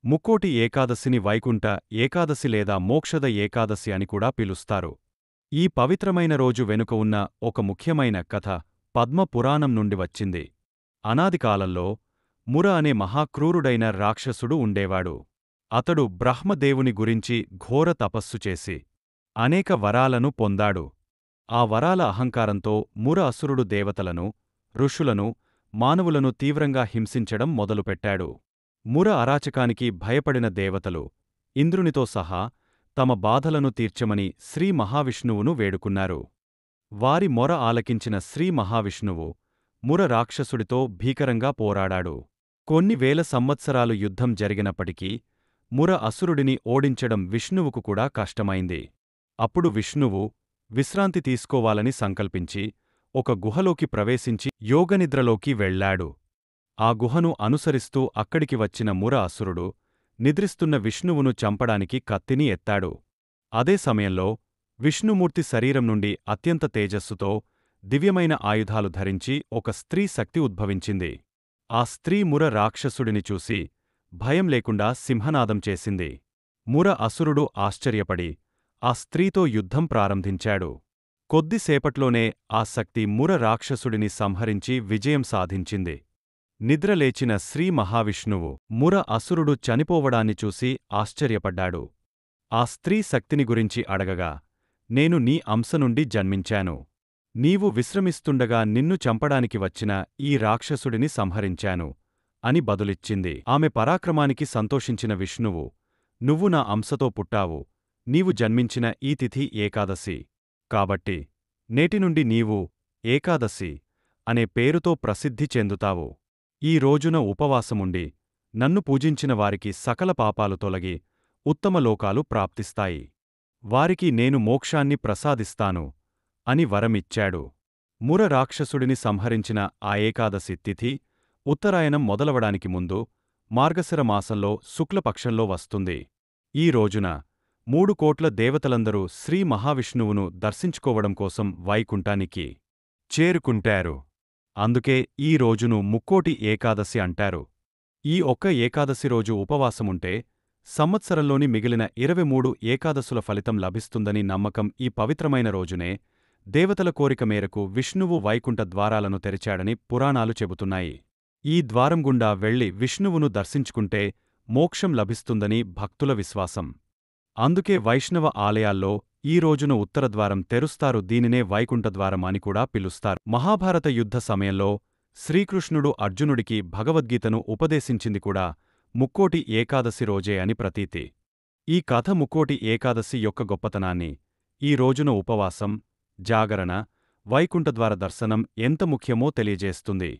ముక్కోటి ఏకాదశిని వైకుంఠ ఏకాదశి లేదా మోక్షద ఏకాదశి అని కూడా పిలుస్తారు. ఈ పవిత్రమైన రోజు వెనుక ఉన్న ఒక ముఖ్యమైన కథ పద్మ పురాణం నుండి వచ్చింది. అనాదికాలంలో ముర అనే మహాక్రూరుడైన రాక్షసుడు ఉండేవాడు. అతడు బ్రహ్మదేవుని గురించి ఘోర తపస్సు చేసి అనేక వరాలను పొందాడు. ఆ వరాల అహంకారంతో ముర అసురుడు దేవతలను, ఋషులను, మానవులను తీవ్రంగా హింసించడం మొదలుపెట్టాడు. ముర అరాచకానికి భయపడిన దేవతలు ఇంద్రునితో సహా తమ బాధలను తీర్చమని శ్రీ మహావిష్ణువును వేడుకున్నారు. వారి మొర ఆలకించిన శ్రీ మహావిష్ణువు ముర రాక్షసుడితో భీకరంగా పోరాడాడు. కొన్ని వేల సంవత్సరాలు యుద్ధం జరిగినప్పటికీ ముర అసురుడిని ఓడించడం విష్ణువుకు కూడా కష్టమైంది. అప్పుడు విష్ణువు విశ్రాంతి తీసుకోవాలని సంకల్పించి ఒక గుహలోకి ప్రవేశించి యోగనిద్రలోకి వెళ్లాడు. ఆ గుహను అనుసరిస్తూ అక్కడికి వచ్చిన ముర అసురుడు నిద్రిస్తున్న విష్ణువును చంపడానికి కత్తిని ఎత్తాడు. అదే సమయంలో విష్ణుమూర్తి శరీరం నుండి అత్యంత తేజస్సుతో దివ్యమైన ఆయుధాలు ధరించి ఒక స్త్రీ శక్తి ఉద్భవించింది. ఆ స్త్రీ ముర రాక్షసుడిని చూసి భయం లేకుండా సింహనాదం చేసింది. ముర అసురుడు ఆశ్చర్యపడి ఆ స్త్రీతో యుద్ధం ప్రారంభించాడు. కొద్దిసేపట్లోనే ఆ శక్తి ముర రాక్షసుడిని సంహరించి విజయం సాధించింది. నిద్రలేచిన శ్రీ మహావిష్ణువు ముర అసురుడు చనిపోవడాన్ని చూసి ఆశ్చర్యపడ్డాడు. ఆ స్త్రీ శక్తిని గురించి అడగగా, నేను నీ అంశ నుండి జన్మించాను. నీవు విశ్రమిస్తుండగా నిన్ను చంపడానికి వచ్చిన ఈ రాక్షసుడిని సంహరించాను అని బదులిచ్చింది. ఆమె పరాక్రమానికి సంతోషించిన విష్ణువు, నువ్వు నా అంశతో పుట్టావు, నీవు జన్మించిన ఈ తిథి ఏకాదశి. కాబట్టి నేటినుండి నీవు ఏకాదశి అనే పేరుతో ప్రసిద్ధి చెందుతావు. ఈ రోజున ఉపవాసముండి నన్ను పూజించిన వారికి సకల పాపాలు తొలగి ఉత్తమ లోకాలు ప్రాప్తిస్తాయి. వారికి నేను మోక్షాన్ని ప్రసాదిస్తాను అని వరమిచ్చాడు. ముర రాక్షసుడిని సంహరించిన ఆ ఏకాదశి తిథి ఉత్తరాయణం మొదలవడానికి ముందు మార్గశిర మాసంలో శుక్లపక్షంలో వస్తుంది. ఈ రోజున 3 కోట్ల దేవతలందరూ శ్రీ మహావిష్ణువును దర్శించుకోవడం కోసం వైకుంఠానికి చేరుకుంటారు. అందుకే ఈ రోజును ముక్కోటి ఏకాదశి అంటారు. ఈ ఒక్క ఏకాదశి రోజు ఉపవాసముంటే సంవత్సరంలోని మిగిలిన 23 ఏకాదశుల ఫలితం లభిస్తుందని నమ్మకం. ఈ పవిత్రమైన రోజునే దేవతల కోరిక మేరకు విష్ణువు వైకుంఠ ద్వారాలను తెరిచాడని పురాణాలు చెబుతున్నాయి. ఈ ద్వారం గుండా వెళ్లి విష్ణువును దర్శించుకుంటే మోక్షం లభిస్తుందని భక్తుల విశ్వాసం. అందుకే వైష్ణవ ఆలయాల్లో ఈ రోజున ఉత్తరద్వారం తెరుస్తారు. దీనినే వైకుంఠద్వారం అని కూడా పిలుస్తారు. మహాభారత యుద్ధ సమయంలో శ్రీకృష్ణుడు అర్జునుడికి భగవద్గీతను ఉపదేశించింది కూడా ముక్కోటి ఏకాదశి రోజే అని ప్రతీతి. ఈ కథ ముక్కోటి ఏకాదశి యొక్క గొప్పతనాన్ని, ఈ రోజున ఉపవాసం, జాగరణ, వైకుంఠద్వార దర్శనం ఎంత ముఖ్యమో తెలియజేస్తుంది.